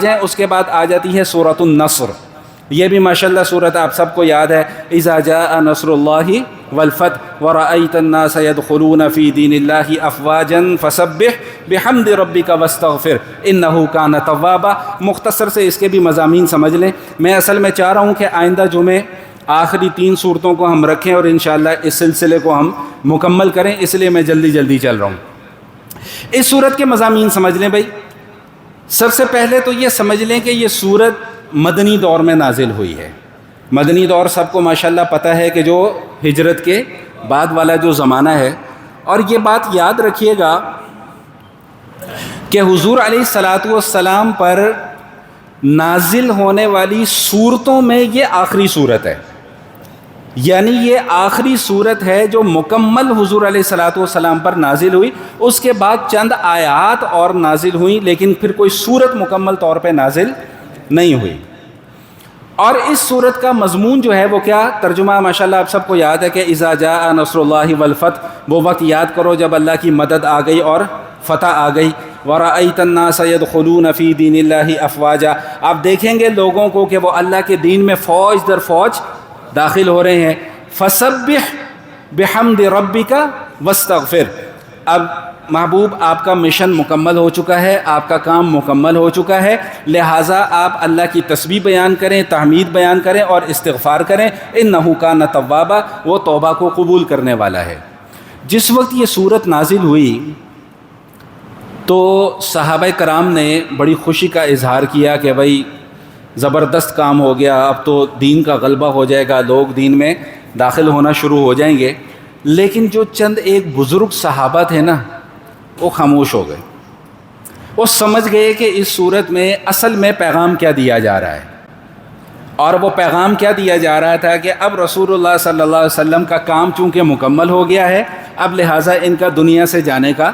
جائیں اس کے بعد آ جاتی ہے سورۃ النصر. یہ بھی ماشاءاللہ صورت آپ سب کو یاد ہے. اذا جاء نصر اللہ والفتح ورأیت الناس يدخلون فی دین اللہ افواجا فسبح بحمد ربک واستغفر انہ کان توابا. مختصر سے اس کے بھی مضامین سمجھ لیں. میں اصل میں چاہ رہا ہوں کہ آئندہ جمعے آخری 3 صورتوں کو ہم رکھیں اور انشاءاللہ اس سلسلے کو ہم مکمل کریں، اس لیے میں جلدی جلدی چل رہا ہوں. اس صورت کے مضامین سمجھ لیں بھائی. سب سے پہلے تو یہ سمجھ لیں کہ یہ صورت مدنی دور میں نازل ہوئی ہے. مدنی دور سب کو ماشاءاللہ پتہ ہے کہ جو ہجرت کے بعد والا جو زمانہ ہے. اور یہ بات یاد رکھیے گا کہ حضور علیہ الصلاۃ والسلام پر نازل ہونے والی صورتوں میں یہ آخری صورت ہے. یعنی یہ آخری صورت ہے جو مکمل حضور علیہ الصلاۃ والسلام پر نازل ہوئی. اس کے بعد چند آیات اور نازل ہوئیں لیکن پھر کوئی صورت مکمل طور پہ نازل نہیں ہوئی. اور اس صورت کا مضمون جو ہے وہ کیا ترجمہ ماشاءاللہ آپ سب کو یاد ہے کہ اذا جاء نصر اللہ والفتح. وہ وقت یاد کرو جب اللہ کی مدد آ گئی اور فتح آ گئی. وَرَأَيْتَ النَّاسَ يَدْخُلُونَ فِي دِينِ اللَّهِ أَفْوَاجًا. آپ دیکھیں گے لوگوں کو کہ وہ اللہ کے دین میں فوج در فوج داخل ہو رہے ہیں. فَسَبِّحْ بِحَمْدِ رَبِّكَ وَاسْتَغْفِرْ. اب محبوب آپ کا مشن مکمل ہو چکا ہے، آپ کا کام مکمل ہو چکا ہے، لہٰذا آپ اللہ کی تسبیح بیان کریں، تحمید بیان کریں اور استغفار کریں. اِنَّهُ كَانَ تَوَّابًا. وہ توبہ کو قبول کرنے والا ہے. جس وقت یہ صورت نازل ہوئی تو صحابہ کرام نے بڑی خوشی کا اظہار کیا کہ بھائی زبردست کام ہو گیا، اب تو دین کا غلبہ ہو جائے گا، لوگ دین میں داخل ہونا شروع ہو جائیں گے. لیکن جو چند ایک بزرگ صحابہ تھے نا وہ خاموش ہو گئے. وہ سمجھ گئے کہ اس صورت میں اصل میں پیغام کیا دیا جا رہا ہے. اور وہ پیغام کیا دیا جا رہا تھا کہ اب رسول اللہ صلی اللہ علیہ وسلم کا کام چونکہ مکمل ہو گیا ہے، اب لہٰذا ان کا دنیا سے جانے کا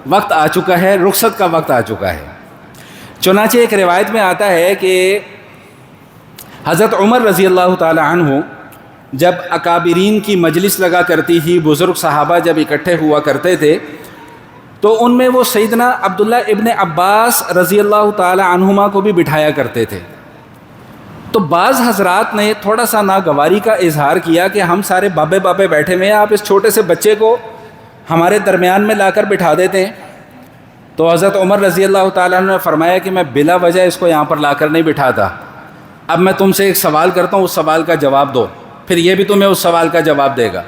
وقت آ چکا ہے، رخصت کا وقت آ چکا ہے. چنانچہ ایک روایت میں آتا ہے کہ حضرت عمر رضی اللہ تعالی عنہ جب اکابرین کی مجلس لگا کرتی تھی، بزرگ صحابہ جب اکٹھے ہوا کرتے تھے تو ان میں وہ سیدنا عبداللہ ابن عباس رضی اللہ تعالی عنہما کو بھی بٹھایا کرتے تھے. تو بعض حضرات نے تھوڑا سا ناگواری کا اظہار کیا کہ ہم سارے بابے بابے بیٹھے ہوئے ہیں، آپ اس چھوٹے سے بچے کو ہمارے درمیان میں لا کر بٹھا دیتے ہیں. تو حضرت عمر رضی اللہ تعالیٰ عنہ نے فرمایا کہ میں بلا وجہ اس کو یہاں پر لا کر نہیں بٹھاتا. اب میں تم سے ایک سوال کرتا ہوں، اس سوال کا جواب دو، پھر یہ بھی تمہیں اس سوال کا جواب دے گا.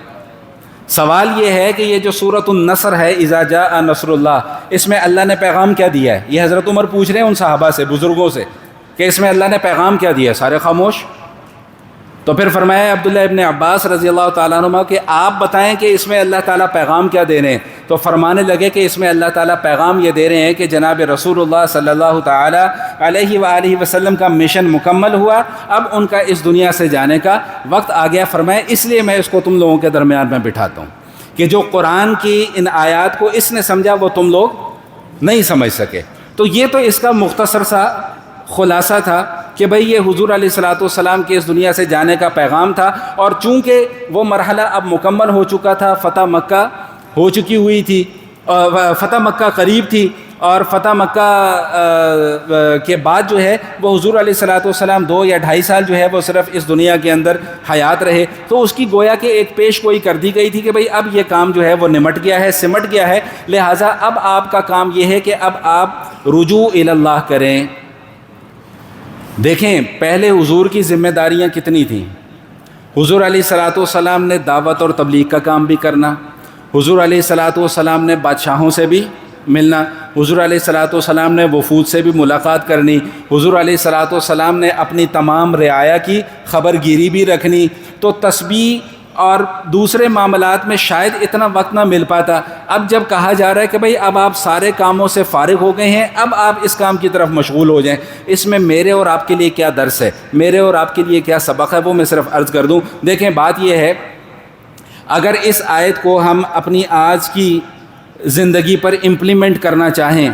سوال یہ ہے کہ یہ جو سورۃ النصر ہے اذا جاء نصر اللہ، اس میں اللہ نے پیغام کیا دیا ہے؟ یہ حضرت عمر پوچھ رہے ہیں ان صحابہ سے، بزرگوں سے، کہ اس میں اللہ نے پیغام کیا دیا ہے؟ سارے خاموش. تو پھر فرمایا عبداللہ ابن عباس رضی اللہ تعالیٰ عنہ کہ آپ بتائیں کہ اس میں اللہ تعالیٰ پیغام کیا دے رہے ہیں. تو فرمانے لگے کہ اس میں اللہ تعالیٰ پیغام یہ دے رہے ہیں کہ جناب رسول اللہ صلی اللہ تعالیٰ علیہ وآلہ وسلم کا مشن مکمل ہوا، اب ان کا اس دنیا سے جانے کا وقت آ گیا. فرمایا اس لیے میں اس کو تم لوگوں کے درمیان میں بٹھاتا ہوں کہ جو قرآن کی ان آیات کو اس نے سمجھا وہ تم لوگ نہیں سمجھ سکے. تو یہ تو اس کا مختصر سا خلاصہ تھا کہ بھئی یہ حضور علیہ الصلاۃ والسلام کے اس دنیا سے جانے کا پیغام تھا. اور چونکہ وہ مرحلہ اب مکمل ہو چکا تھا، فتح مکہ ہو چکی ہوئی تھی، فتح مکہ قریب تھی، اور فتح مکہ کے بعد جو ہے وہ حضور علیہ الصلاۃ والسلام 2 یا 2.5 سال جو ہے وہ صرف اس دنیا کے اندر حیات رہے. تو اس کی گویا کہ ایک پیش گوئی کر دی گئی تھی کہ بھئی اب یہ کام جو ہے وہ نمٹ گیا ہے، سمٹ گیا ہے، لہٰذا اب آپ کا کام یہ ہے کہ اب آپ رجوع الی اللہ کریں. دیکھیں پہلے حضور کی ذمہ داریاں کتنی تھیں. حضور علیہ الصلاۃ والسلام نے دعوت اور تبلیغ کا کام بھی کرنا، حضور علیہ الصلاۃ والسلام نے بادشاہوں سے بھی ملنا، حضور علیہ الصلاۃ والسلام نے وفود سے بھی ملاقات کرنی، حضور علیہ الصلاۃ والسلام نے اپنی تمام رعایا کی خبر گیری بھی رکھنی. تو تسبیح اور دوسرے معاملات میں شاید اتنا وقت نہ مل پاتا. اب جب کہا جا رہا ہے کہ بھئی اب آپ سارے کاموں سے فارغ ہو گئے ہیں، اب آپ اس کام کی طرف مشغول ہو جائیں، اس میں میرے اور آپ کے لیے کیا درس ہے، میرے اور آپ کے لیے کیا سبق ہے، وہ میں صرف عرض کر دوں. دیکھیں بات یہ ہے، اگر اس آیت کو ہم اپنی آج کی زندگی پر امپلیمنٹ کرنا چاہیں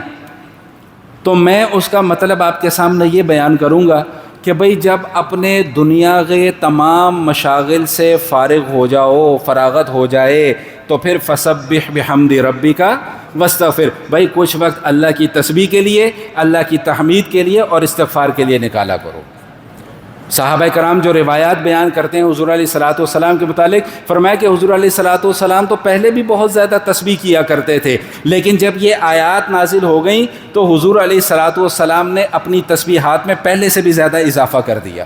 تو میں اس کا مطلب آپ کے سامنے یہ بیان کروں گا کہ بھئی جب اپنے دنیا کے تمام مشاغل سے فارغ ہو جاؤ، فراغت ہو جائے، تو پھر فسبح بحمد ربک واستغفر، بھائی کچھ وقت اللہ کی تسبیح کے لیے، اللہ کی تحمید کے لیے اور استغفار کے لیے نکالا کرو۔ صحابہ کرام جو روایات بیان کرتے ہیں حضور علیہ الصلوۃ والسلام کے متعلق، فرمایا کہ حضور علیہ الصلوۃ والسلام تو پہلے بھی بہت زیادہ تسبیح کیا کرتے تھے، لیکن جب یہ آیات نازل ہو گئیں تو حضور علیہ الصلوۃ والسلام نے اپنی تسبیحات میں پہلے سے بھی زیادہ اضافہ کر دیا۔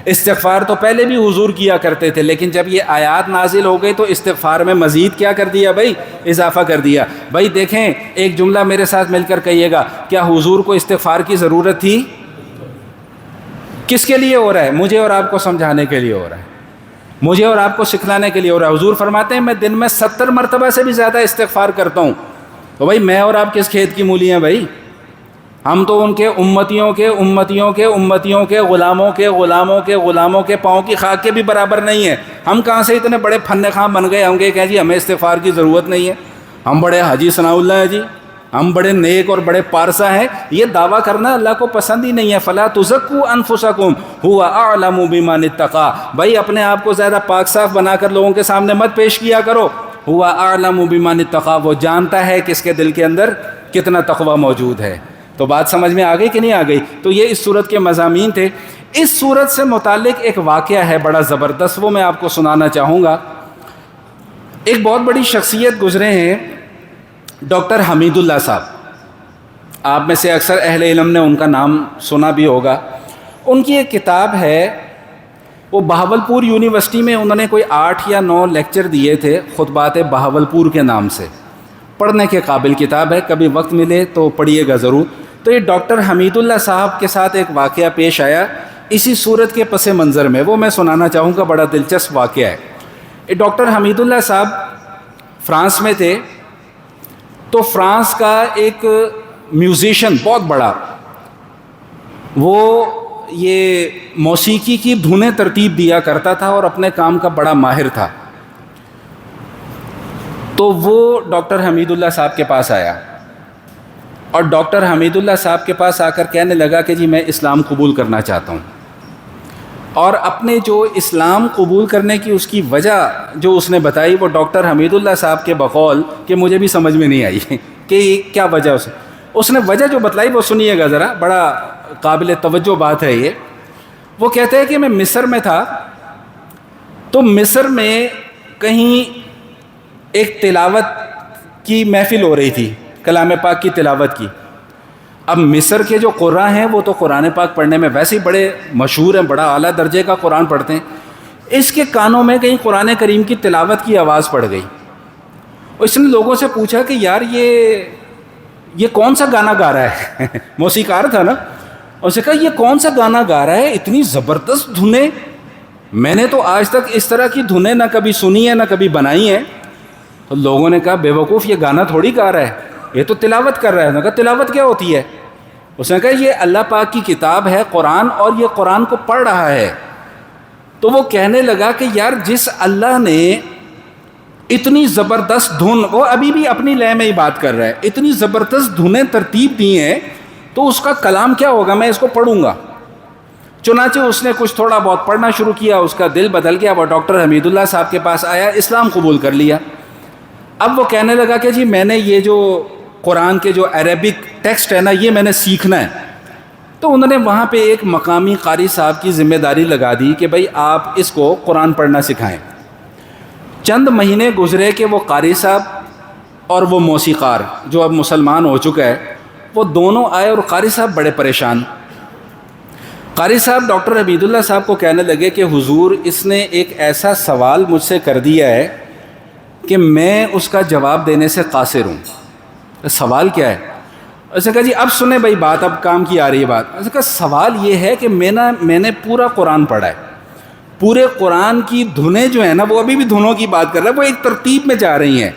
استغفار تو پہلے بھی حضور کیا کرتے تھے، لیکن جب یہ آیات نازل ہو گئی تو استغفار میں مزید کیا کر دیا بھائی؟ اضافہ کر دیا۔ بھائی دیکھیں، ایک جملہ میرے ساتھ مل کر کہیے گا، کیا حضور کو استغفار کی ضرورت تھی؟ کس کے لیے ہو رہا ہے؟ مجھے اور آپ کو سمجھانے کے لیے ہو رہا ہے، مجھے اور آپ کو سکھلانے کے لیے ہو رہا ہے۔ حضور فرماتے ہیں میں دن میں 70 مرتبہ سے بھی زیادہ استغفار کرتا ہوں۔ تو بھائی میں اور آپ کس کھیت کی مولی ہیں بھائی؟ ہم تو ان کے امتیوں کے امتیوں کے امتیوں کے غلاموں کے غلاموں کے غلاموں کے پاؤں کی خاک کے بھی برابر نہیں ہیں۔ ہم کہاں سے اتنے بڑے فن خواہ بن گئے ہوں گے کہ جی ہمیں استغفار کی ضرورت نہیں ہے، ہم بڑے حاجی ثناء اللہ ہیں جی، ہم بڑے نیک اور بڑے پارسا ہیں۔ یہ دعویٰ کرنا اللہ کو پسند ہی نہیں ہے۔ فلا تزکوا انفسکم هو اعلم بمن اتقى، بھائی اپنے آپ کو زیادہ پاک صاف بنا کر لوگوں کے سامنے مت پیش کیا کرو۔ هو اعلم بمن اتقى، وہ جانتا ہے کہ اس کے دل کے اندر کتنا تقوی موجود ہے۔ تو بات سمجھ میں آ گئی کہ نہیں آ گئی؟ تو یہ اس صورت کے مضامین تھے۔ اس صورت سے متعلق ایک واقعہ ہے بڑا زبردست، وہ میں آپ کو سنانا چاہوں گا۔ ایک بہت بڑی شخصیت گزرے ہیں، ڈاکٹر حمید اللہ صاحب، آپ میں سے اکثر اہل علم نے ان کا نام سنا بھی ہوگا۔ ان کی ایک کتاب ہے، وہ بہاولپور یونیورسٹی میں انہوں نے کوئی 8 یا 9 لیکچر دیے تھے، خطبات بہاولپور کے نام سے، پڑھنے کے قابل کتاب ہے، کبھی وقت ملے تو پڑھیے گا ضرور۔ تو یہ ڈاکٹر حمید اللہ صاحب کے ساتھ ایک واقعہ پیش آیا اسی صورت کے پس منظر میں، وہ میں سنانا چاہوں گا، بڑا دلچسپ واقعہ ہے۔ یہ ڈاکٹر حمید اللہ صاحب فرانس میں تھے، تو فرانس کا ایک میوزیشین بہت بڑا، وہ یہ موسیقی کی دھنیں ترتیب دیا کرتا تھا اور اپنے کام کا بڑا ماہر تھا۔ تو وہ ڈاکٹر حمید اللہ صاحب کے پاس آیا اور ڈاکٹر حمید اللہ صاحب کے پاس آ کر کہنے لگا کہ جی میں اسلام قبول کرنا چاہتا ہوں، اور اپنے جو اسلام قبول کرنے کی اس کی وجہ جو اس نے بتائی، وہ ڈاکٹر حمید اللہ صاحب کے بقول کہ مجھے بھی سمجھ میں نہیں آئی کہ کیا وجہ اس نے وجہ جو بتلائی وہ سنیے گا ذرا، بڑا قابل توجہ بات ہے یہ۔ وہ کہتے ہیں کہ میں مصر میں تھا، تو مصر میں کہیں ایک تلاوت کی محفل ہو رہی تھی، کلام پاک کی تلاوت کی۔ اب مصر کے جو قراء ہیں وہ تو قرآن پاک پڑھنے میں ویسے ہی بڑے مشہور ہیں، بڑا اعلیٰ درجے کا قرآن پڑھتے ہیں۔ اس کے کانوں میں کہیں قرآن کریم کی تلاوت کی آواز پڑ گئی، اور اس نے لوگوں سے پوچھا کہ یار یہ کون سا گانا گا رہا ہے موسیقار تھا نا، اور اسے کہا یہ کون سا گانا گا رہا ہے، اتنی زبردست دھنیں، میں نے تو آج تک اس طرح کی دھنیں نہ کبھی سنی ہے نہ کبھی بنائی ہیں۔ تو لوگوں نے کہا بے وقوف، یہ گانا تھوڑی گا رہا ہے، یہ تو تلاوت کر رہا ہے۔ انہوں نے کہا تلاوت کیا ہوتی ہے؟ اس نے کہا یہ اللہ پاک کی کتاب ہے قرآن، اور یہ قرآن کو پڑھ رہا ہے۔ تو وہ کہنے لگا کہ یار جس اللہ نے اتنی زبردست دھن، وہ ابھی بھی اپنی لے میں ہی بات کر رہا ہے، اتنی زبردست دھنیں ترتیب دی ہیں، تو اس کا کلام کیا ہوگا، میں اس کو پڑھوں گا۔ چنانچہ اس نے کچھ تھوڑا بہت پڑھنا شروع کیا، اس کا دل بدل گیا، وہ ڈاکٹر حمید اللہ صاحب کے پاس آیا، اسلام قبول کر لیا۔ اب وہ کہنے لگا کہ جی میں نے یہ جو قرآن کے جو عربک ٹیکسٹ ہے نا، یہ میں نے سیکھنا ہے۔ تو انہوں نے وہاں پہ ایک مقامی قاری صاحب کی ذمہ داری لگا دی کہ بھائی آپ اس کو قرآن پڑھنا سکھائیں۔ چند مہینے گزرے کہ وہ قاری صاحب اور وہ موسیقار جو اب مسلمان ہو چکا ہے، وہ دونوں آئے، اور قاری صاحب بڑے پریشان۔ قاری صاحب ڈاکٹر حمید اللہ صاحب کو کہنے لگے کہ حضور اس نے ایک ایسا سوال مجھ سے کر دیا ہے کہ میں اس کا جواب دینے سے قاصر ہوں۔ سوال کیا ہے؟ اسے کہا جی اب سنیں بھائی بات، اب کام کی آ رہی ہے بات۔ اسے کہا سوال یہ ہے کہ میں نے پورا قرآن پڑھا ہے، پورے قرآن کی دھنیں جو ہیں نا، وہ ابھی بھی دھنوں کی بات کر رہا ہے، وہ ایک ترتیب میں جا رہی ہیں،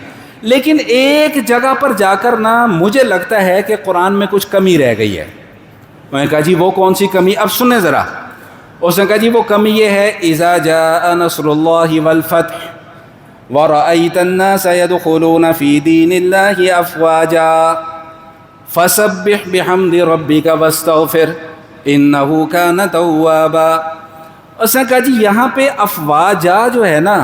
لیکن ایک جگہ پر جا کر نا مجھے لگتا ہے کہ قرآن میں کچھ کمی رہ گئی ہے۔ میں نے کہا جی وہ کون سی کمی؟ اب سنیں ذرا۔ اس نے کہا جی وہ کمی یہ ہے، اذا جاء نصر اللہ والفتح وَرَأَيْتَ النَّاسَ يَدْخُلُونَ فِي دِينِ اللَّهِ أَفْوَاجًا فَسَبِّحْ بِحَمْدِ رَبِّكَ وَاسْتَغْفِرْ إِنَّهُ كَانَ تَوَّابًا۔ اس نے کہا جی یہاں پہ افواجا جو ہے نا،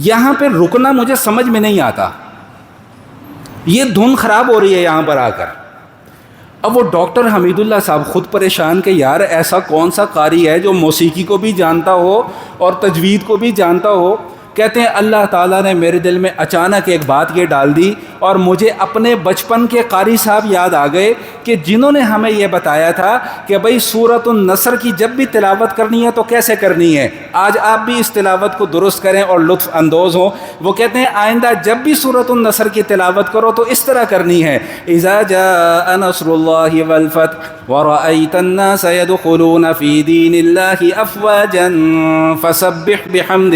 یہاں پہ رکنا مجھے سمجھ میں نہیں آتا۔ یہ دھن خراب ہو رہی ہے یہاں پر آ کر. اب وہ ڈاکٹر حمید اللہ صاحب خود پریشان کہ یار ایسا کون سا قاری ہے جو موسیقی کو بھی جانتا ہو اور تجوید کو بھی جانتا ہو. کہتے ہیں اللہ تعالیٰ نے میرے دل میں اچانک ایک بات یہ ڈال دی اور مجھے اپنے بچپن کے قاری صاحب یاد آ گئے کہ جنہوں نے ہمیں یہ بتایا تھا کہ بھئی سورۃ النصر کی جب بھی تلاوت کرنی ہے تو کیسے کرنی ہے. آج آپ بھی اس تلاوت کو درست کریں اور لطف اندوز ہوں. وہ کہتے ہیں آئندہ جب بھی سورۃ النصر کی تلاوت کرو تو اس طرح کرنی ہے. اذا جاء نصر اللہ والفتح ورأيت الناس يدخلون في دين الله افواجا فسبح بحمد.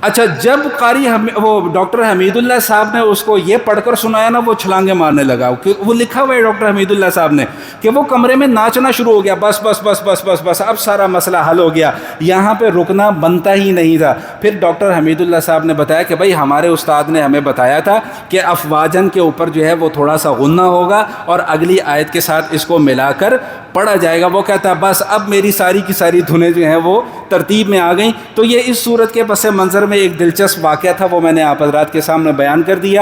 اچھا جب قاری وہ ڈاکٹر حمید اللہ صاحب نے اس کو یہ پڑھ کر سنایا نا وہ چھلانگے مارنے لگا. وہ لکھا ہوا ہے ڈاکٹر حمید اللہ صاحب نے کہ وہ کمرے میں ناچنا شروع ہو گیا. بس بس بس بس بس بس اب سارا مسئلہ حل ہو گیا, یہاں پہ رکنا بنتا ہی نہیں تھا. پھر ڈاکٹر حمید اللہ صاحب نے بتایا کہ بھائی ہمارے استاد نے ہمیں بتایا تھا کہ افواجن کے اوپر جو ہے وہ تھوڑا سا غنہ ہوگا اور اگلی آیت کے ساتھ اس کو ملا کر پڑھا جائے گا. وہ کہتا ہے بس اب میری ساری کی ساری دھنیں جو ہیں وہ ترتیب میں آ گئیں. تو یہ اس صورت کے پس منظر میں ایک دلچسپ واقعہ تھا, وہ میں نے آپ حضرات کے سامنے بیان کر دیا.